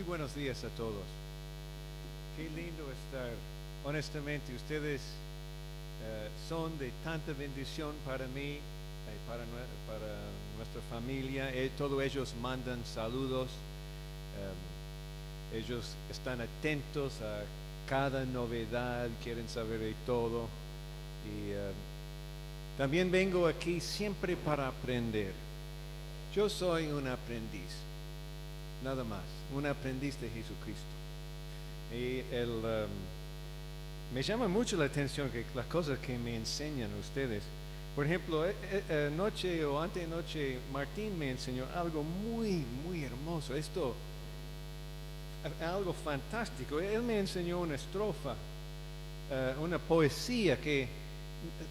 buenos días a todos. Qué lindo estar. Honestamente, ustedes son de tanta bendición para mí, para nuestra familia. Todos ellos mandan saludos. Ellos están atentos a cada novedad, quieren saber de todo. Y también vengo aquí siempre para aprender. Yo soy un aprendiz, nada más, un aprendiz de Jesucristo. Y me llama mucho la atención que las cosas que me enseñan ustedes. Por ejemplo, noche o antenoche, Martín me enseñó algo muy, muy hermoso. Algo fantástico. Él me enseñó una estrofa, una poesía que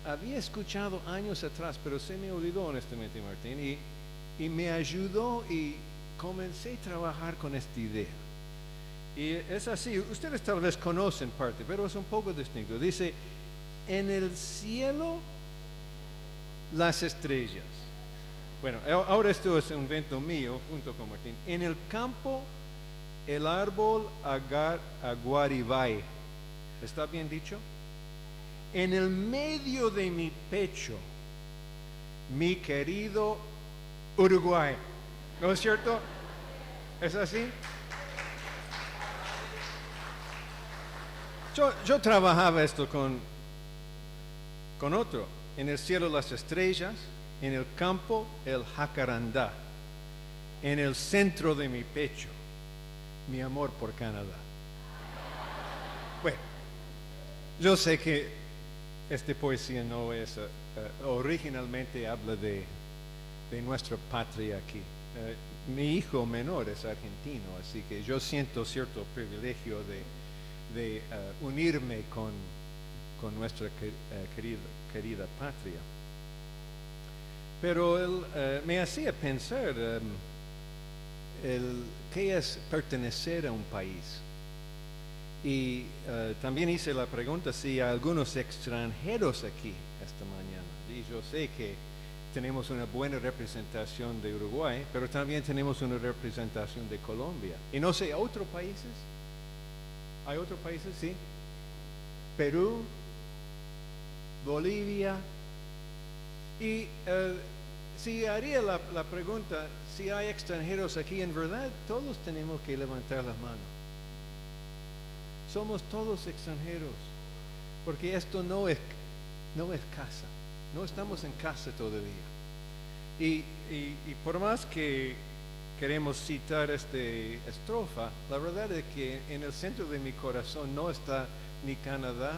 había escuchado años atrás, pero se me olvidó honestamente, Martín, y me ayudó y comencé a trabajar con esta idea. Y es así, ustedes tal vez conocen parte, pero es un poco distinto. Dice, en el cielo las estrellas. Bueno, ahora esto es un invento mío, junto con Martín. En el campo el árbol aguaribay. ¿Está bien dicho? En el medio de mi pecho, mi querido Uruguay. ¿No es cierto? ¿Es así? Yo trabajaba esto con otro. En el cielo las estrellas, en el campo el jacarandá. En el centro de mi pecho, mi amor por Canadá. Bueno, yo sé que esta poesía no es, originalmente habla de nuestra patria aquí. Mi hijo menor es argentino, así que yo siento cierto privilegio de unirme con nuestra querida patria. Pero él me hacía pensar qué es pertenecer a un país. Y también hice la pregunta si hay algunos extranjeros aquí esta mañana. Y yo sé que tenemos una buena representación de Uruguay, pero también tenemos una representación de Colombia. Y no sé, ¿otros países? ¿Hay otros países? Sí. Perú, Bolivia. Y si haría la pregunta, si hay extranjeros aquí, en verdad todos tenemos que levantar las manos. Somos todos extranjeros, porque esto no es casa, no estamos en casa todavía. Y por más que queremos citar esta estrofa, la verdad es que en el centro de mi corazón no está ni Canadá,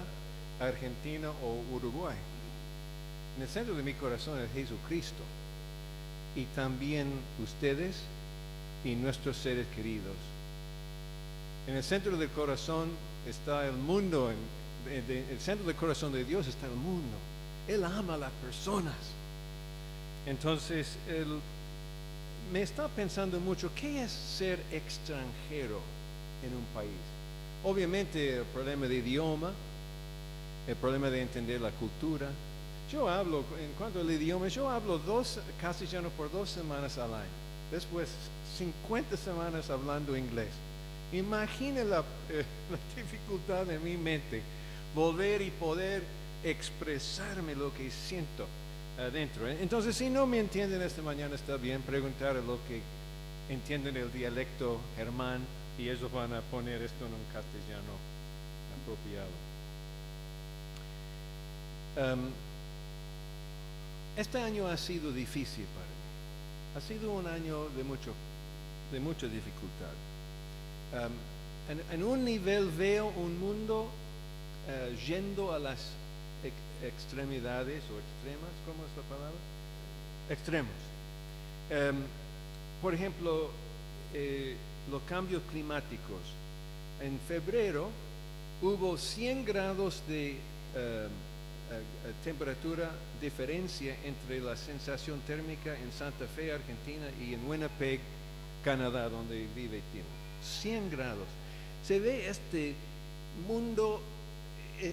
Argentina o Uruguay. En el centro de mi corazón es Jesucristo y también ustedes y nuestros seres queridos. En el centro del corazón está el mundo, el centro del corazón de Dios está el mundo. Él ama a las personas. Entonces, me está pensando mucho, ¿qué es ser extranjero en un país? Obviamente el problema de idioma, el problema de entender la cultura. Yo hablo, en cuanto al idioma, yo hablo castellano por 2 semanas al año. Después 50 semanas hablando inglés. Imagine la dificultad de mi mente, volver y poder expresarme lo que siento adentro. Entonces, si no me entienden esta mañana, está bien preguntar a lo que entienden el dialecto germán y ellos van a poner esto en un castellano apropiado. Este año ha sido difícil para mí. Ha sido un año de mucha dificultad. En un nivel veo un mundo yendo a las extremidades o extremas, ¿cómo es la palabra? Extremos. Por ejemplo, los cambios climáticos. En febrero hubo 100 grados de temperatura diferencia entre la sensación térmica en Santa Fe, Argentina, y en Winnipeg, Canadá, donde vive Tim. 100 grados. Se ve este mundo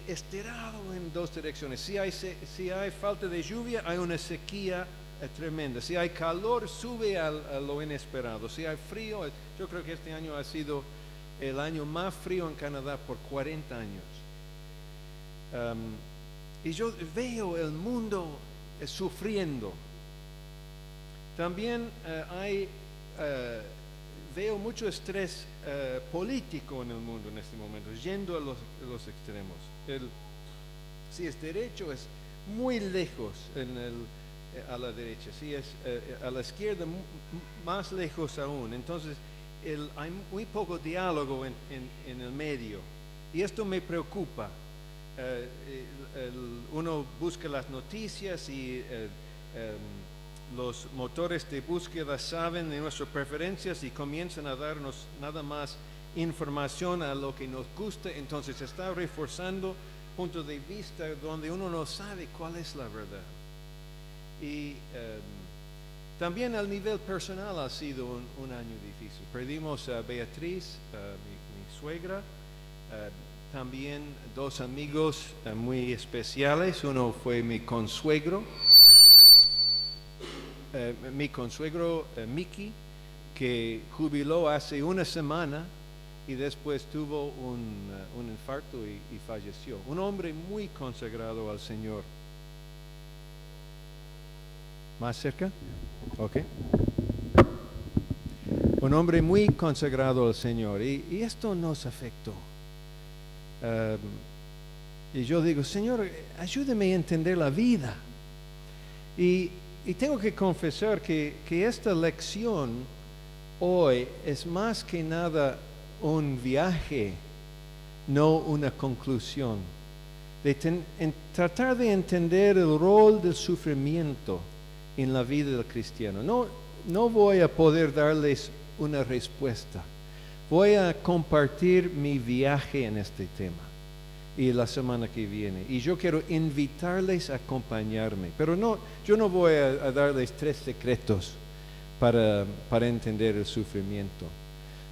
estirado en 2 direcciones. Si hay falta de lluvia, hay una sequía tremenda. Si hay calor, sube a lo inesperado. Si hay frío, yo creo que este año ha sido el año más frío en Canadá por 40 años. Y yo veo el mundo sufriendo. También veo mucho estrés político en el mundo en este momento, yendo a los extremos. Si es derecho, es muy lejos a la derecha. Si es a la izquierda, más lejos aún. Entonces, hay muy poco diálogo en el medio. Y esto me preocupa. Uno busca las noticias y los motores de búsqueda saben de nuestras preferencias y comienzan a darnos nada más información a lo que nos gusta. Entonces está reforzando puntos de vista donde uno no sabe cuál es la verdad. Y también al nivel personal ha sido un año difícil. Perdimos a Beatriz, mi suegra, también dos amigos muy especiales. Uno fue mi consuegro Mickey, que jubiló hace una semana y después tuvo un infarto y falleció. Un hombre muy consagrado al Señor. ¿Más cerca? Ok. Un hombre muy consagrado al Señor. Y esto nos afectó. Y yo digo, Señor, ayúdame a entender la vida. Y tengo que confesar que esta lección hoy es más que nada un viaje, no una conclusión. Tratar de entender el rol del sufrimiento en la vida del cristiano. No voy a poder darles una respuesta. Voy a compartir mi viaje en este tema y la semana que viene. Y yo quiero invitarles a acompañarme. Pero yo no voy a darles 3 secretos para entender el sufrimiento.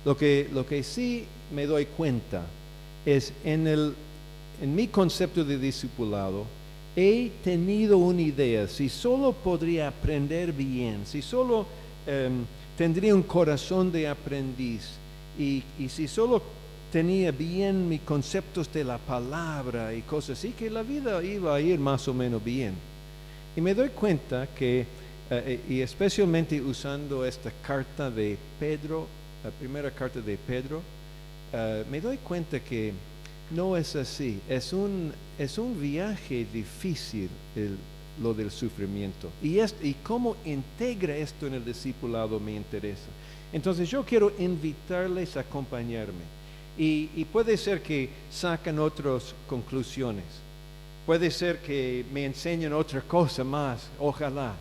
Lo que sí me doy cuenta es en mi concepto de discipulado, he tenido una idea. Si solo podría aprender bien, si solo tendría un corazón de aprendiz, y si solo tenía bien mis conceptos de la palabra y cosas así, que la vida iba a ir más o menos bien. Y me doy cuenta que, y especialmente usando esta carta de Pedro, la primera carta de Pedro, me doy cuenta que no es así. Es un viaje difícil lo del sufrimiento. Y cómo integra esto en el discipulado me interesa. Entonces yo quiero invitarles a acompañarme. Y puede ser que sacan otras conclusiones. Puede ser que me enseñen otra cosa más, ojalá.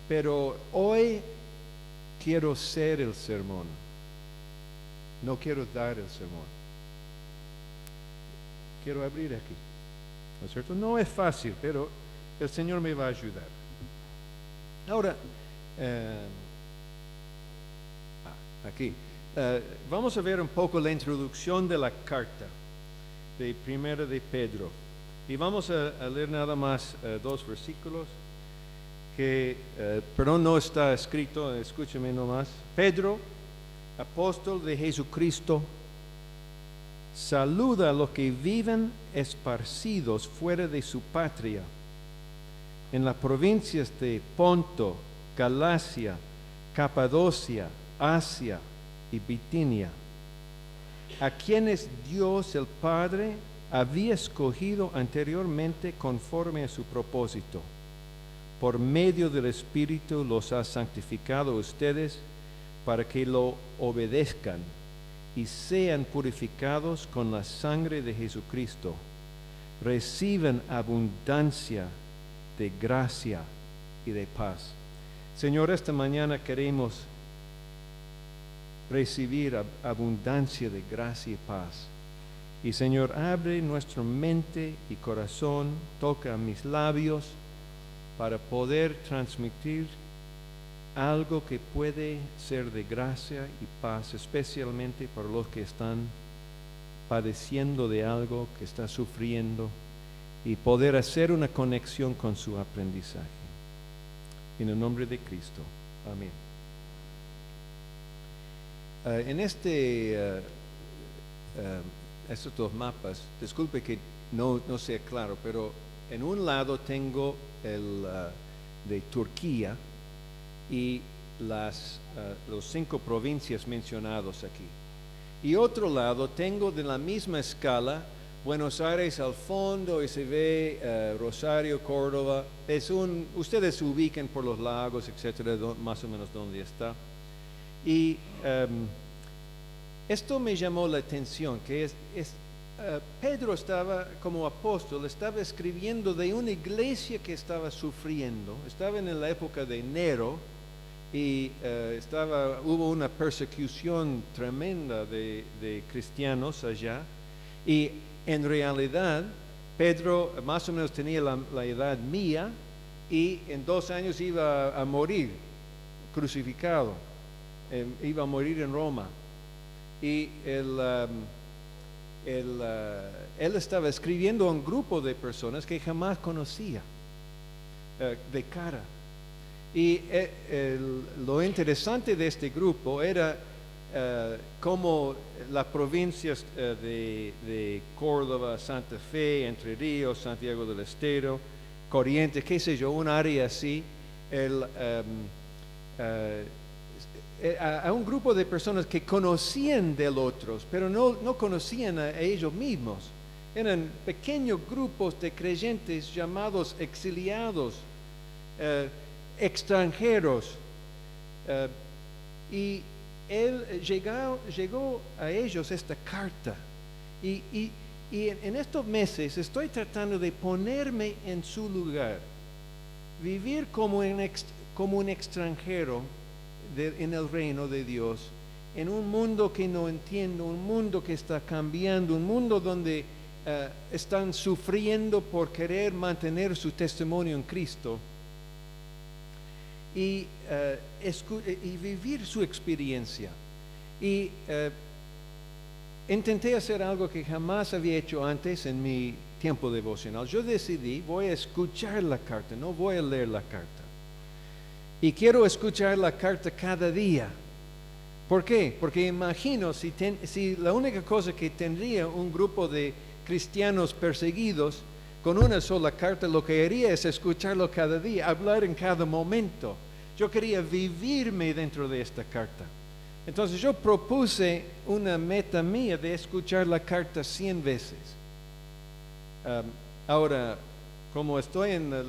Pero hoy quiero ser el sermón. No quiero dar el sermón. Quiero abrir aquí. ¿No es cierto? No es fácil, pero el Señor me va a ayudar. Ahora, aquí. Vamos a ver un poco la introducción de la carta de Primera de Pedro. Y vamos a leer nada más 2 versículos que, perdón, no está escrito, escúcheme nomás. Pedro, apóstol de Jesucristo, saluda a los que viven esparcidos fuera de su patria, en las provincias de Ponto, Galacia, Capadocia, Asia y Bitinia, a quienes Dios el Padre había escogido anteriormente conforme a su propósito. Por medio del Espíritu los ha santificado a ustedes para que lo obedezcan y sean purificados con la sangre de Jesucristo. Reciban abundancia de gracia y de paz. Señor, esta mañana queremos recibir abundancia de gracia y paz. Y Señor, abre nuestra mente y corazón, toca mis labios para poder transmitir algo que puede ser de gracia y paz, especialmente para los que están padeciendo de algo, que está sufriendo, y poder hacer una conexión con su aprendizaje. En el nombre de Cristo. Amén. En estos dos mapas, disculpe que no sea claro, pero en un lado tengo el de Turquía y los 5 provincias mencionados aquí. Y otro lado tengo de la misma escala Buenos Aires al fondo y se ve Rosario, Córdoba. Ustedes se ubican por los lagos, etcétera, más o menos donde está. Y esto me llamó la atención, que Pedro estaba, como apóstol, estaba escribiendo de una iglesia que estaba sufriendo. Estaba en la época de Nero y hubo una persecución tremenda de cristianos allá. Y en realidad, Pedro más o menos tenía la edad mía y en 2 años iba a morir crucificado. Iba a morir en Roma. Y él estaba escribiendo a un grupo de personas que jamás conocía de cara. Y lo interesante de este grupo era cómo las provincias de Córdoba, Santa Fe, Entre Ríos, Santiago del Estero, Corrientes, qué sé yo, un área así, a un grupo de personas que conocían de los otros, pero no conocían a ellos mismos. Eran pequeños grupos de creyentes llamados exiliados, extranjeros. Y él llegó a ellos esta carta. Y en estos meses estoy tratando de ponerme en su lugar, vivir como un extranjero en el reino de Dios, en un mundo que no entiendo, un mundo que está cambiando, un mundo donde están sufriendo por querer mantener su testimonio en Cristo y vivir su experiencia. Y intenté hacer algo que jamás había hecho antes en mi tiempo devocional. Yo decidí, voy a escuchar la carta, no voy a leer la carta. Y quiero escuchar la carta cada día. ¿Por qué? Porque imagino si la única cosa que tendría un grupo de cristianos perseguidos con una sola carta, lo que haría es escucharlo cada día, hablar en cada momento. Yo quería vivirme dentro de esta carta. Entonces yo propuse una meta mía de escuchar la carta 100 veces. Ahora, como estoy en el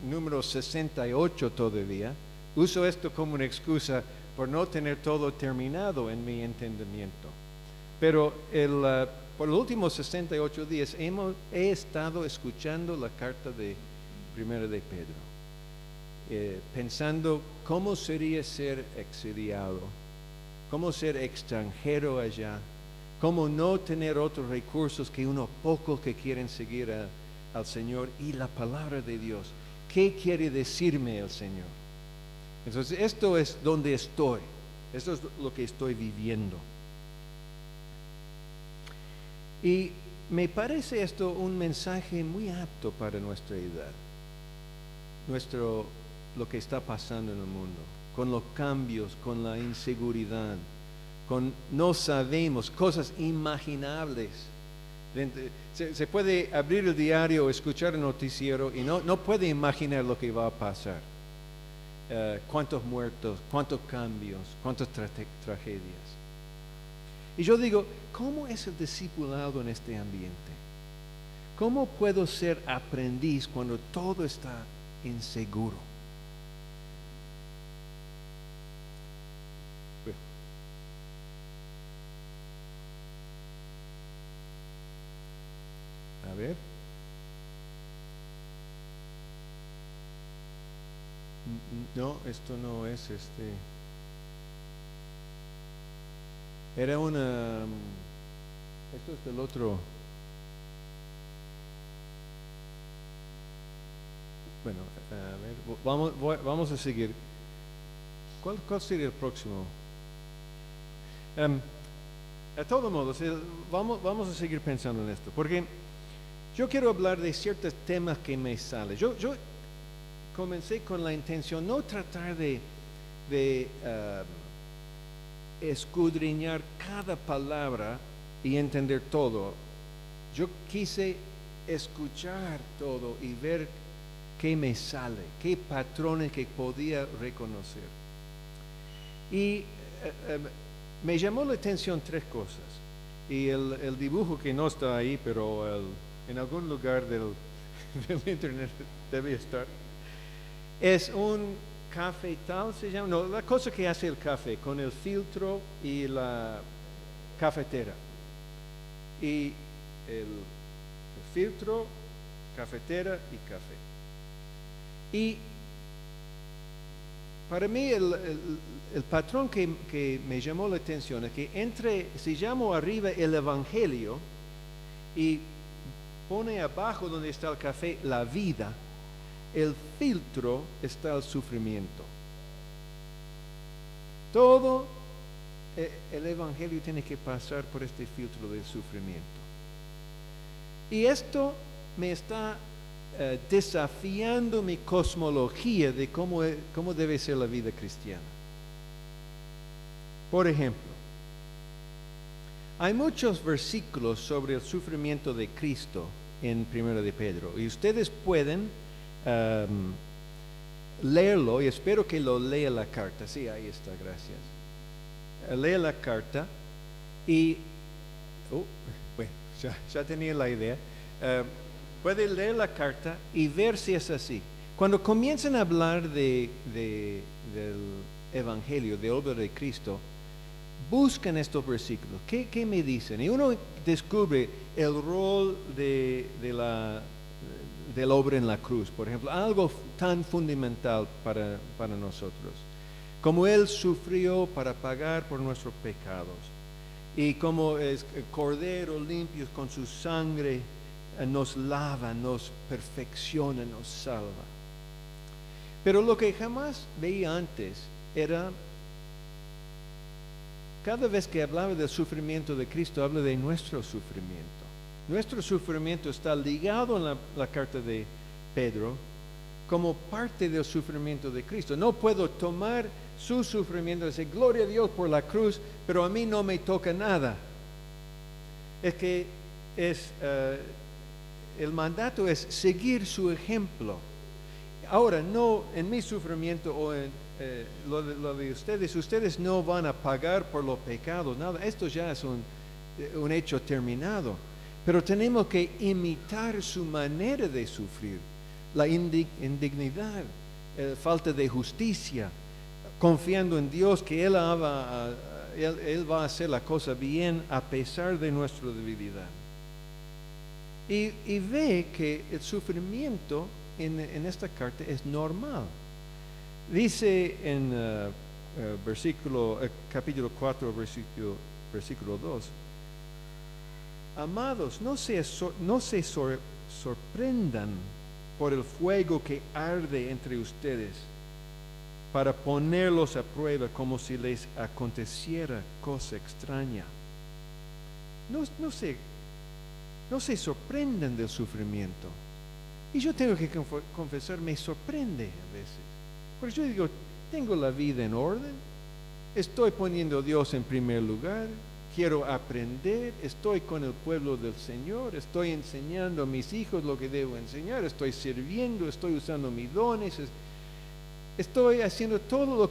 número 68 todavía, uso esto como una excusa por no tener todo terminado en mi entendimiento. Pero por los últimos 68 días he estado escuchando la carta primera de Pedro, pensando cómo sería ser exiliado, cómo ser extranjero allá, cómo no tener otros recursos que unos pocos que quieren seguir al Señor y la palabra de Dios. ¿Qué quiere decirme el Señor? Entonces, esto es donde estoy. Esto es lo que estoy viviendo. Y me parece esto un mensaje muy apto para nuestra edad. Lo que está pasando en el mundo, con los cambios, con la inseguridad, no sabemos, cosas imaginables. Se puede abrir el diario, escuchar el noticiero y no puede imaginar lo que va a pasar. Cuántos muertos, cuántos cambios, cuántas tragedias. Y yo digo, ¿cómo es el discipulado en este ambiente? ¿Cómo puedo ser aprendiz cuando todo está inseguro? A ver. No, esto no es Era esto es del otro. Bueno, a ver, vamos a seguir. ¿Cuál sería el próximo? A todo modo, vamos a seguir pensando en esto, porque yo quiero hablar de ciertos temas que me salen. comencé con la intención no tratar de escudriñar cada palabra y entender todo. Yo quise escuchar todo y ver qué me sale, qué patrones que podía reconocer. Y me llamó la atención tres cosas. Y el dibujo que no está ahí, pero en algún lugar del internet debe estar, es un cafetal, se llama, no, la cosa que hace el café con el filtro y la cafetera. Y el filtro, cafetera y café. Y para mí el patrón que me llamó la atención es que si llamo arriba el Evangelio y pone abajo donde está el café la vida, el filtro está el sufrimiento. Todo el Evangelio tiene que pasar por este filtro del sufrimiento. Y esto me está desafiando mi cosmología de cómo debe ser la vida cristiana. Por ejemplo, hay muchos versículos sobre el sufrimiento de Cristo en 1 de Pedro, y ustedes pueden leerlo, y espero que lo lea la carta. Sí, ahí está, gracias. Lea la carta y bueno, ya tenía la idea. Puede leer la carta y ver si es así. Cuando comienzan a hablar del Evangelio, de obra de Cristo, buscan estos versículos. ¿Qué me dicen? Y uno descubre el rol de la obra en la cruz, por ejemplo, algo tan fundamental para nosotros. Como Él sufrió para pagar por nuestros pecados. Y como es el Cordero limpio con su sangre nos lava, nos perfecciona, nos salva. Pero lo que jamás veía antes era, cada vez que hablaba del sufrimiento de Cristo, habla de nuestro sufrimiento. Nuestro sufrimiento está ligado en la carta de Pedro como parte del sufrimiento de Cristo. No puedo tomar su sufrimiento y decir, gloria a Dios por la cruz, pero a mí no me toca nada. Es que el mandato es seguir su ejemplo. Ahora, no en mi sufrimiento o en lo de ustedes no van a pagar por los pecados, nada. Esto ya es un hecho terminado. Pero tenemos que imitar su manera de sufrir, la indignidad, falta de justicia, confiando en Dios que Él va a hacer la cosa bien a pesar de nuestra debilidad. Y ve que el sufrimiento en esta carta es normal. Dice en capítulo 4, versículo 2, amados, no se sorprendan por el fuego que arde entre ustedes para ponerlos a prueba como si les aconteciera cosa extraña. No se sorprendan del sufrimiento. Y yo tengo que confesar, me sorprende a veces. Porque yo digo, tengo la vida en orden, estoy poniendo a Dios en primer lugar, quiero aprender, estoy con el pueblo del Señor, estoy enseñando a mis hijos lo que debo enseñar, estoy sirviendo, estoy usando mis dones, estoy haciendo todo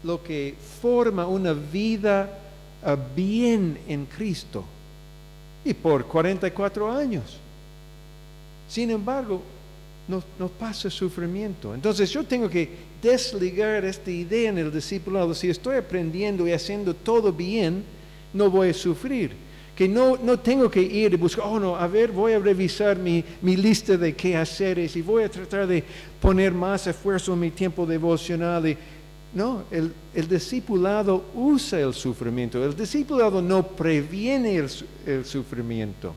lo que forma una vida bien en Cristo. Y por 44 años. Sin embargo, nos pasa sufrimiento. Entonces yo tengo que desligar esta idea en el discipulado. Si estoy aprendiendo y haciendo todo bien, no voy a sufrir. Que no tengo que ir y buscar, voy a revisar mi lista de quehaceres y voy a tratar de poner más esfuerzo en mi tiempo devocional. No, el discipulado usa el sufrimiento. El discipulado no previene el sufrimiento.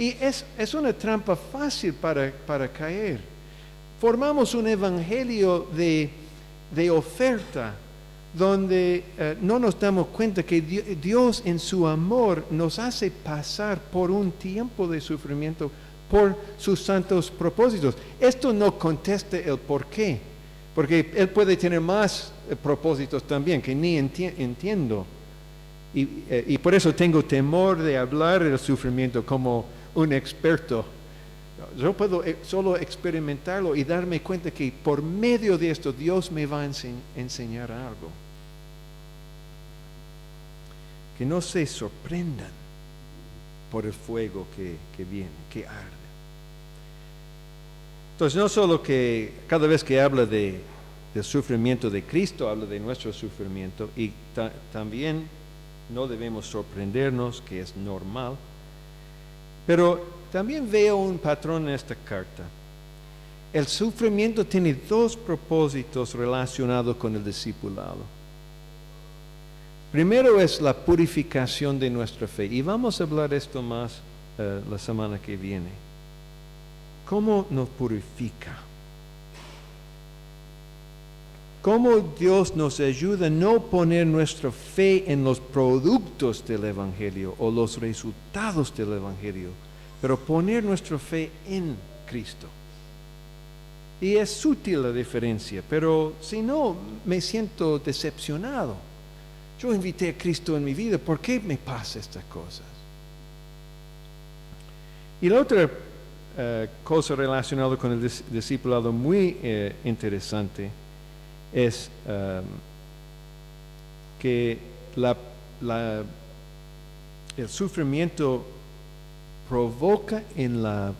Y es una trampa fácil para caer. Formamos un evangelio de oferta donde no nos damos cuenta que Dios en su amor nos hace pasar por un tiempo de sufrimiento por sus santos propósitos. Esto no contesta el por qué, porque Él puede tener más propósitos también que ni entiendo. Y por eso tengo temor de hablar del sufrimiento como un experto. Yo puedo solo experimentarlo y darme cuenta que por medio de esto Dios me va a enseñar algo. Que no se sorprendan por el fuego que viene, que arde. Entonces, no solo que cada vez que habla del sufrimiento de Cristo, habla de nuestro sufrimiento, y también no debemos sorprendernos, que es normal, pero también veo un patrón en esta carta. El sufrimiento tiene dos propósitos relacionados con el discipulado. Primero es la purificación de nuestra fe, y vamos a hablar de esto más la semana que viene. ¿Cómo nos purifica? ¿Cómo Dios nos ayuda a no poner nuestra fe en los productos del Evangelio o los resultados del Evangelio, pero poner nuestra fe en Cristo? Y es sutil la diferencia, pero si no, me siento decepcionado. Yo invité a Cristo en mi vida, ¿por qué me pasa estas cosas? Y la otra cosa relacionada con el discipulado muy interesante es que el sufrimiento provoca en la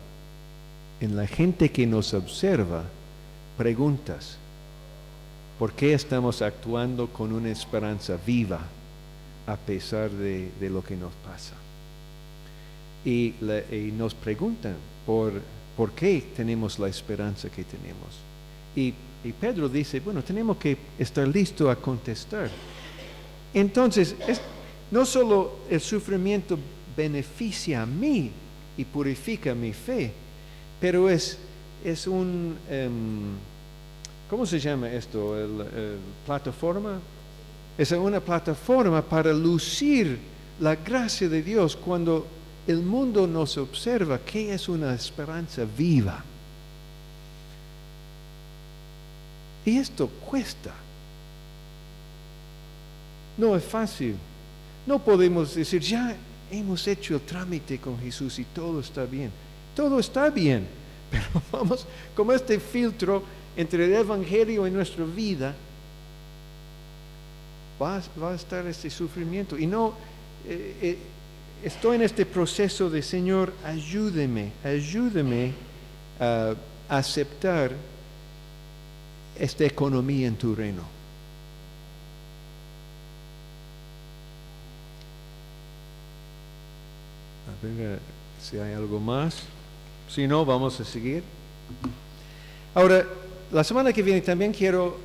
gente que nos observa preguntas. ¿Por qué estamos actuando con una esperanza viva a pesar de lo que nos pasa? Y nos preguntan por qué tenemos la esperanza que tenemos. Y Pedro dice, bueno, tenemos que estar listos a contestar. Entonces, no solo el sufrimiento beneficia a mí y purifica mi fe, pero es un, ¿cómo se llama esto? ¿Plataforma? Es una plataforma para lucir la gracia de Dios cuando el mundo nos observa que es una esperanza viva. Y esto cuesta. No es fácil. No podemos decir, ya hemos hecho el trámite con Jesús y todo está bien. Todo está bien, pero vamos, como este filtro entre el Evangelio y nuestra vida, va a estar este sufrimiento. Y no, estoy en este proceso de, Señor, ayúdeme a aceptar esta economía en tu reino. A ver si hay algo más. Si no, vamos a seguir. Ahora, la semana que viene también quiero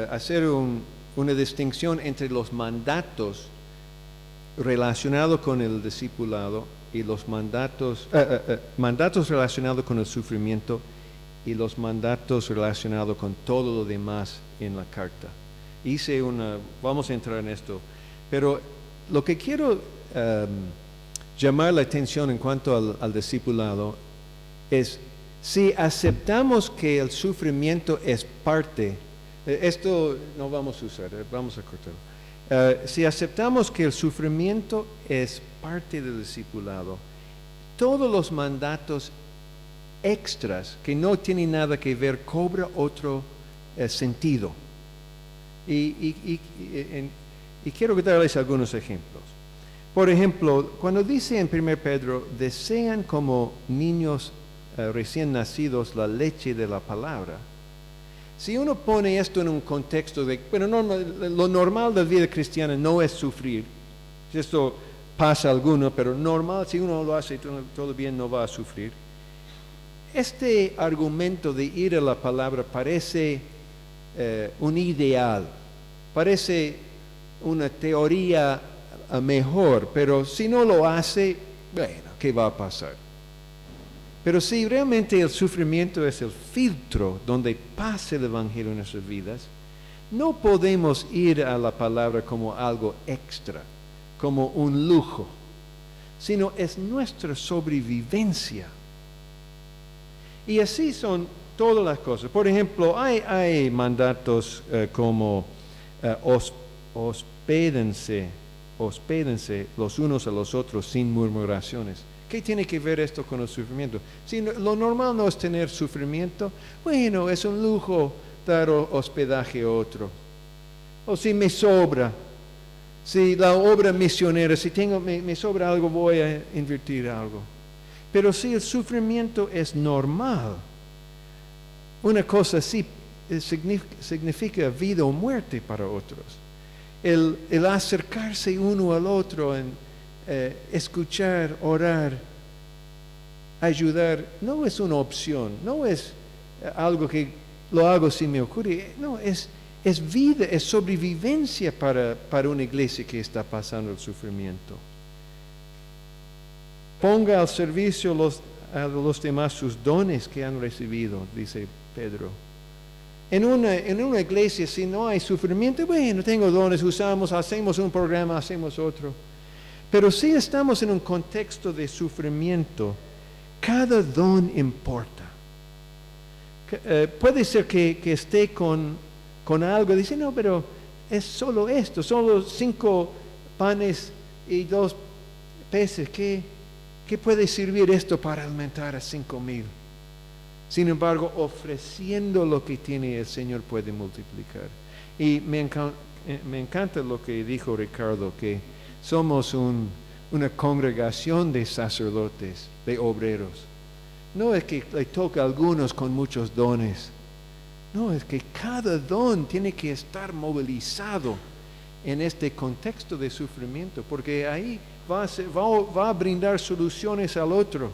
hacer una distinción entre los mandatos relacionados con el discipulado y los mandatos relacionados con el sufrimiento y los mandatos relacionados con todo lo demás en la carta. Vamos a entrar en esto, pero lo que quiero llamar la atención en cuanto al discipulado es, si aceptamos que el sufrimiento es parte, esto no vamos a usar, vamos a cortarlo. Si aceptamos que el sufrimiento es parte del discipulado, todos los mandatos extras que no tienen nada que ver cobra otro sentido. Y quiero darles algunos ejemplos. Por ejemplo, cuando dice en 1 Pedro, desean como niños recién nacidos la leche de la palabra. Si uno pone esto en un contexto de, bueno, lo normal de la vida cristiana no es sufrir. Esto pasa a alguno, pero normal, si uno lo hace todo bien, no va a sufrir. Este argumento de ir a la palabra parece un ideal, parece una teoría mejor, pero si no lo hace, bueno, ¿qué va a pasar? Pero si realmente el sufrimiento es el filtro donde pasa el Evangelio en nuestras vidas, no podemos ir a la palabra como algo extra, como un lujo, sino es nuestra sobrevivencia Y así son todas las cosas. Por ejemplo, hay mandatos como hospédense los unos a los otros sin murmuraciones. ¿Qué tiene que ver esto con el sufrimiento? Si lo normal no es tener sufrimiento, bueno, es un lujo dar hospedaje a otro. O si me sobra, si la obra misionera, si me sobra algo, voy a invertir algo. Pero si el sufrimiento es normal, una cosa así significa vida o muerte para otros. El acercarse uno al otro, escuchar, orar, ayudar, no es una opción, no es algo que lo hago si me ocurre, no, es vida, es sobrevivencia para una iglesia que está pasando el sufrimiento. Ponga al servicio a los demás sus dones que han recibido, dice Pedro. En una iglesia, si no hay sufrimiento, bueno, tengo dones, hacemos un programa, hacemos otro. Pero si estamos en un contexto de sufrimiento, cada don importa. Puede ser que esté con algo, dice, no, pero es solo esto, solo 5 panes y 2 peces, ¿qué puede servir esto para alimentar a 5,000? Sin embargo, ofreciendo lo que tiene, el Señor puede multiplicar. Y me encanta lo que dijo Ricardo, que somos una congregación de sacerdotes, de obreros. No es que le toca a algunos con muchos dones. No, es que cada don tiene que estar movilizado en este contexto de sufrimiento, porque ahí va a brindar soluciones al otro.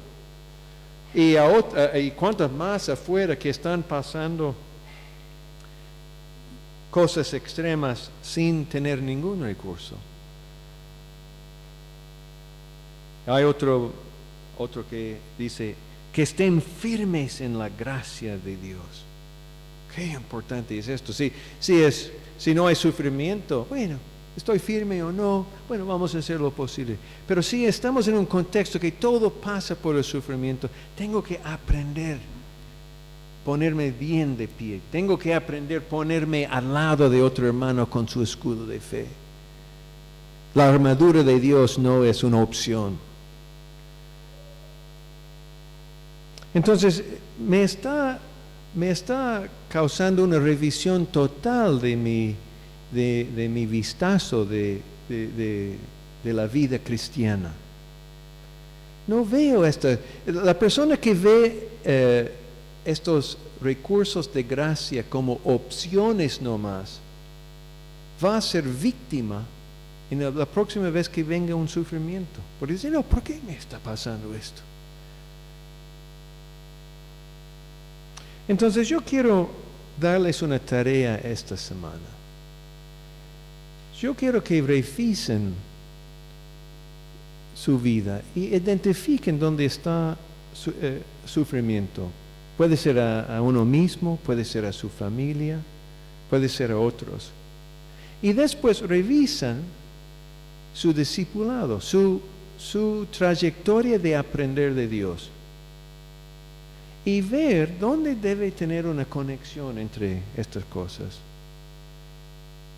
Y cuantas más afuera que están pasando cosas extremas sin tener ningún recurso. Hay otro que dice que estén firmes en la gracia de Dios. Qué importante es esto. Si no hay sufrimiento, bueno, estoy firme o no, bueno, vamos a hacer lo posible. Pero si estamos en un contexto que todo pasa por el sufrimiento, tengo que aprender ponerme bien de pie. Tengo que aprender ponerme al lado de otro hermano con su escudo de fe. La armadura de Dios no es una opción. Entonces, me está causando una revisión total de mi vistazo de la vida cristiana. No veo la persona que ve estos recursos de gracia como opciones nomás, va a ser víctima en la próxima vez que venga un sufrimiento. Porque dice, no, ¿por qué me está pasando esto? Entonces yo quiero darles una tarea esta semana. Yo quiero que revisen su vida y identifiquen dónde está sufrimiento. Puede ser a uno mismo, puede ser a su familia, puede ser a otros. Y después revisan su discipulado, su trayectoria de aprender de Dios. Y ver dónde debe tener una conexión entre estas cosas.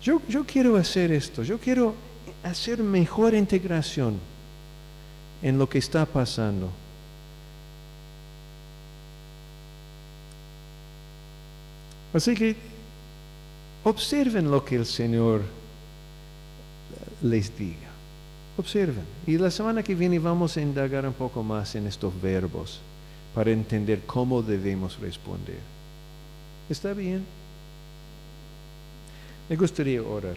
Yo quiero hacer esto, yo quiero hacer mejor integración en lo que está pasando. Así que observen lo que el Señor les diga. Observen. Y la semana que viene vamos a indagar un poco más en estos verbos para entender cómo debemos responder. ¿Está bien? Me gustaría orar.